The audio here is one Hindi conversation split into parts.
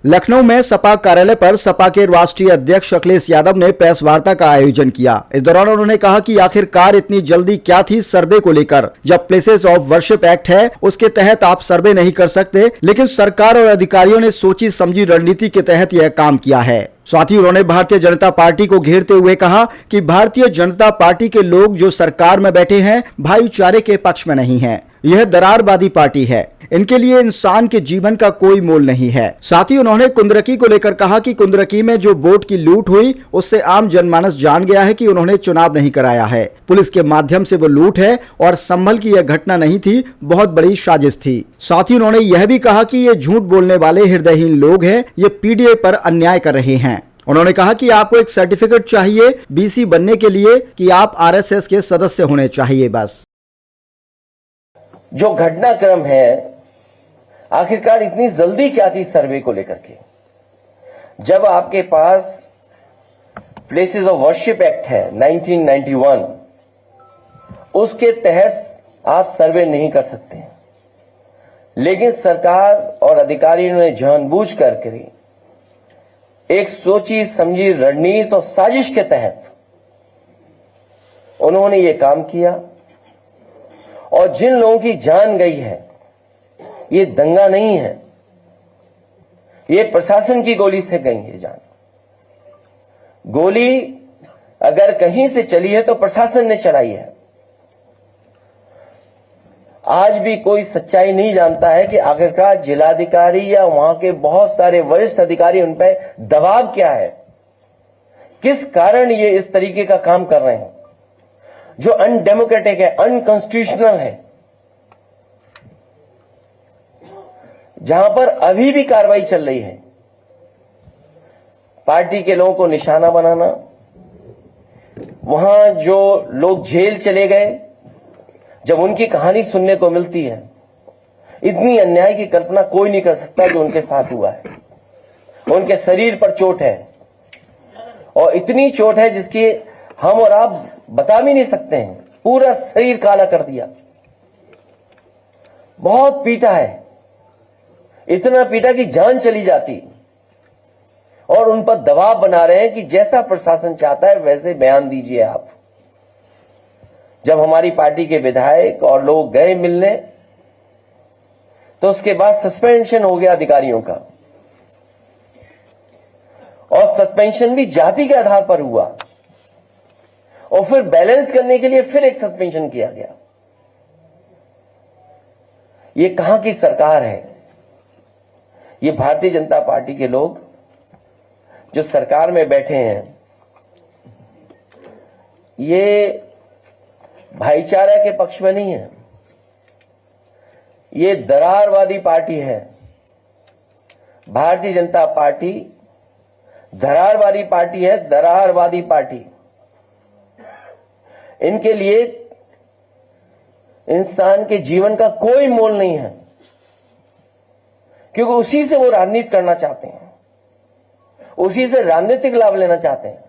लखनऊ में सपा कार्यालय पर सपा के राष्ट्रीय अध्यक्ष अखिलेश यादव ने प्रेस वार्ता का आयोजन किया। इस दौरान उन्होंने कहा कि आखिरकार इतनी जल्दी क्या थी सर्वे को लेकर, जब प्लेसेस ऑफ वर्शिप एक्ट है उसके तहत आप सर्वे नहीं कर सकते, लेकिन सरकार और अधिकारियों ने सोची समझी रणनीति के तहत यह काम किया है। साथ ही उन्होंने भारतीय जनता पार्टी को घेरते हुए कहा कि भारतीय जनता पार्टी के लोग जो सरकार में बैठे हैं भाईचारे के पक्ष में नहीं हैं। यह दरारवादी पार्टी है, इनके लिए इंसान के जीवन का कोई मोल नहीं है। साथ ही उन्होंने कुंदरकी को लेकर कहा कि कुंदरकी में जो वोट की लूट हुई उससे आम जनमानस जान गया है कि उन्होंने चुनाव नहीं कराया है, पुलिस के माध्यम से वो लूट है और संभल की यह घटना नहीं थी, बहुत बड़ी साजिश थी। साथ ही उन्होंने यह भी कहा कि ये झूठ बोलने वाले हृदयहीन लोग हैं, ये पीडीए पर अन्याय कर रहे हैं। उन्होंने कहा कि आपको एक सर्टिफिकेट चाहिए बीसी बनने के लिए कि आप आरएसएस के सदस्य होने चाहिए। बस जो घटनाक्रम है, आखिरकार इतनी जल्दी क्या थी सर्वे को लेकर के, जब आपके पास प्लेसेस ऑफ वर्शिप एक्ट है 1991, उसके तहत आप सर्वे नहीं कर सकते, लेकिन सरकार और अधिकारियों ने जानबूझ करके एक सोची समझी रणनीति और साजिश के तहत उन्होंने ये काम किया। और जिन लोगों की जान गई है, ये दंगा नहीं है, ये प्रशासन की गोली से गई है जान। गोली अगर कहीं से चली है तो प्रशासन ने चलाई है। आज भी कोई सच्चाई नहीं जानता है कि आखिरकार जिलाधिकारी या वहां के बहुत सारे वरिष्ठ अधिकारी उन पर दबाव क्या है, किस कारण ये इस तरीके का काम कर रहे हैं जो अनडेमोक्रेटिक है, अनकॉन्स्टिट्यूशनल है। जहां पर अभी भी कार्रवाई चल रही है, पार्टी के लोगों को निशाना बनाना, वहां जो लोग जेल चले गए, जब उनकी कहानी सुनने को मिलती है, इतनी अन्याय की कल्पना कोई नहीं कर सकता जो उनके साथ हुआ है। उनके शरीर पर चोट है और इतनी चोट है जिसकी हम और आप बता भी नहीं सकते हैं, पूरा शरीर काला कर दिया। बहुत पीटा है, इतना पीटा कि जान चली जाती, और उन पर दबाव बना रहे हैं कि जैसा प्रशासन चाहता है वैसे बयान दीजिए आप। जब हमारी पार्टी के विधायक और लोग गए मिलने, तो उसके बाद सस्पेंशन हो गया अधिकारियों का, और सस्पेंशन भी जाति के आधार पर हुआ, और फिर बैलेंस करने के लिए फिर एक सस्पेंशन किया गया। ये कहां की सरकार है? ये भारतीय जनता पार्टी के लोग जो सरकार में बैठे हैं, ये भाईचारा के पक्ष में नहीं है, ये दरारवादी पार्टी है। भारतीय जनता पार्टी दरारवादी पार्टी है, दरारवादी पार्टी। इनके लिए इंसान के जीवन का कोई मोल नहीं है, क्योंकि उसी से वो राजनीति करना चाहते हैं, उसी से राजनीतिक लाभ लेना चाहते हैं।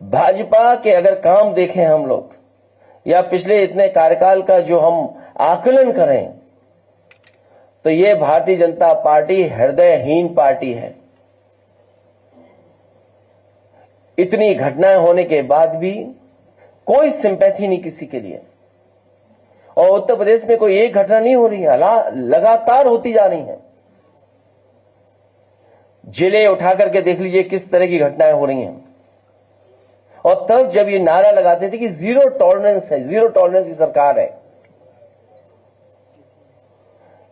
भाजपा के अगर काम देखें हम लोग, या पिछले इतने कार्यकाल का जो हम आकलन करें, तो ये भारतीय जनता पार्टी हृदयहीन पार्टी है। इतनी घटनाएं होने के बाद भी कोई सिंपैथी नहीं किसी के लिए, और उत्तर प्रदेश में कोई एक घटना नहीं हो रही है, लगातार होती जा रही है। जिले उठा करके देख लीजिए किस तरह की घटनाएं हो रही हैं। और तब जब ये नारा लगाते थे कि जीरो टॉलरेंस है, जीरो टॉलरेंस की सरकार है,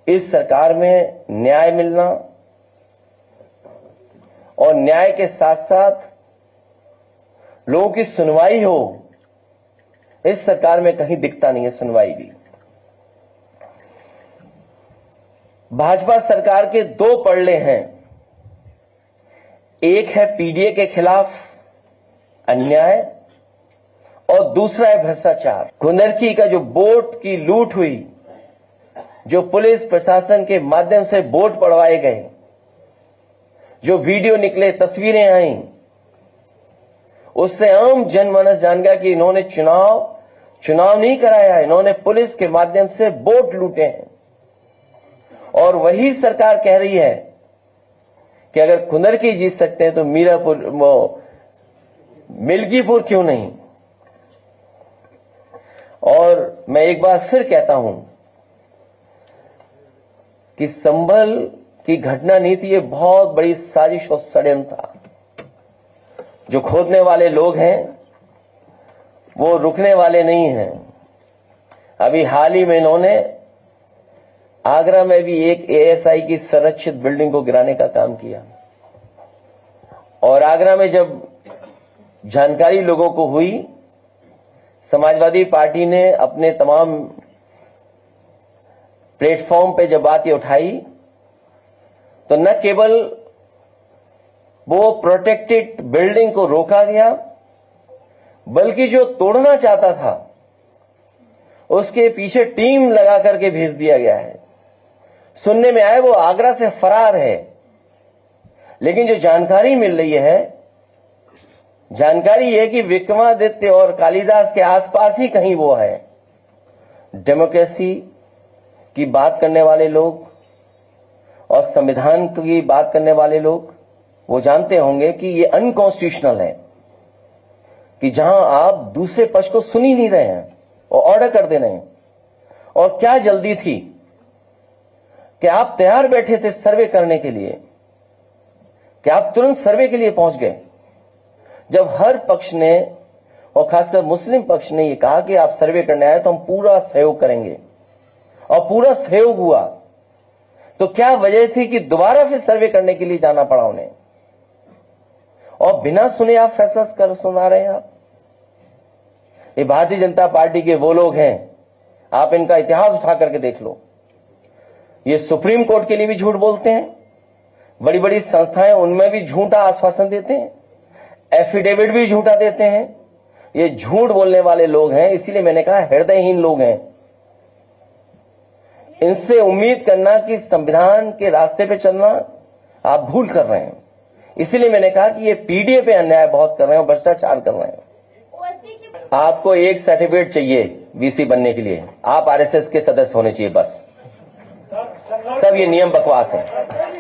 इस सरकार में न्याय मिलना और न्याय के साथ साथ लोगों की सुनवाई हो, इस सरकार में कहीं दिखता नहीं है सुनवाई भी। भाजपा सरकार के दो पड़ले हैं, एक है पीडीए के खिलाफ अन्याय और दूसरा है भ्रष्टाचार। कुंदरकी का जो वोट की लूट हुई, जो पुलिस प्रशासन के माध्यम से वोट पड़वाए गए, जो वीडियो निकले, तस्वीरें आई, उससे आम जनमानस जान गया कि इन्होंने चुनाव नहीं कराया, इन्होंने पुलिस के माध्यम से वोट लूटे हैं। और वही सरकार कह रही है कि अगर खुनर की जीत सकते हैं तो मीरापुर मिल्कीपुर क्यों नहीं। और मैं एक बार फिर कहता हूं कि संभल की घटना नहीं थी, ये बहुत बड़ी साजिश और षड्यंत्र था। जो खोदने वाले लोग हैं वो रुकने वाले नहीं हैं। अभी हाल ही में इन्होंने आगरा में भी एक एएसआई की संरक्षित बिल्डिंग को गिराने का काम किया। और आगरा में जब जानकारी लोगों को हुई, समाजवादी पार्टी ने अपने तमाम प्लेटफॉर्म पे जब बात ये उठाई तो न केवल वो प्रोटेक्टेड बिल्डिंग को रोका गया, बल्कि जो तोड़ना चाहता था उसके पीछे टीम लगा करके भेज दिया गया है। सुनने में आया वो आगरा से फरार है, लेकिन जो जानकारी मिल रही है, जानकारी है कि विक्रमादित्य और कालिदास के आसपास ही कहीं वो है। डेमोक्रेसी की बात करने वाले लोग और संविधान की बात करने वाले लोग वो जानते होंगे कि ये अनकॉन्स्टिट्यूशनल है कि जहां आप दूसरे पक्ष को सुन ही नहीं रहे हैं और ऑर्डर कर दे रहे हैं। और क्या जल्दी थी कि आप तैयार बैठे थे सर्वे करने के लिए, कि आप तुरंत सर्वे के लिए पहुंच गए, जब हर पक्ष ने और खासकर मुस्लिम पक्ष ने यह कहा कि आप सर्वे करने आए तो हम पूरा सहयोग करेंगे, और पूरा सहयोग हुआ। तो क्या वजह थी कि दोबारा फिर सर्वे करने के लिए जाना पड़ा उन्हें, और बिना सुने आप फैसला कर सुना रहे हैं। आप ये भारतीय जनता पार्टी के वो लोग हैं, आप इनका इतिहास उठा करके देख लो। ये सुप्रीम कोर्ट के लिए भी झूठ बोलते हैं, बड़ी बड़ी संस्थाएं उनमें भी झूठा आश्वासन देते हैं, एफिडेविट भी झूठा देते हैं। ये झूठ बोलने वाले लोग हैं, इसीलिए मैंने कहा हृदयहीन लोग हैं। इनसे उम्मीद करना कि संविधान के रास्ते पे चलना आप भूल कर रहे हैं। इसीलिए मैंने कहा कि ये पीडीए पे अन्याय बहुत कर रहे हैं, भ्रष्टाचार कर रहे हैं। आपको एक सर्टिफिकेट चाहिए वीसी बनने के लिए, आप आरएसएस के सदस्य होने चाहिए, बस। सब ये नियम बकवास है।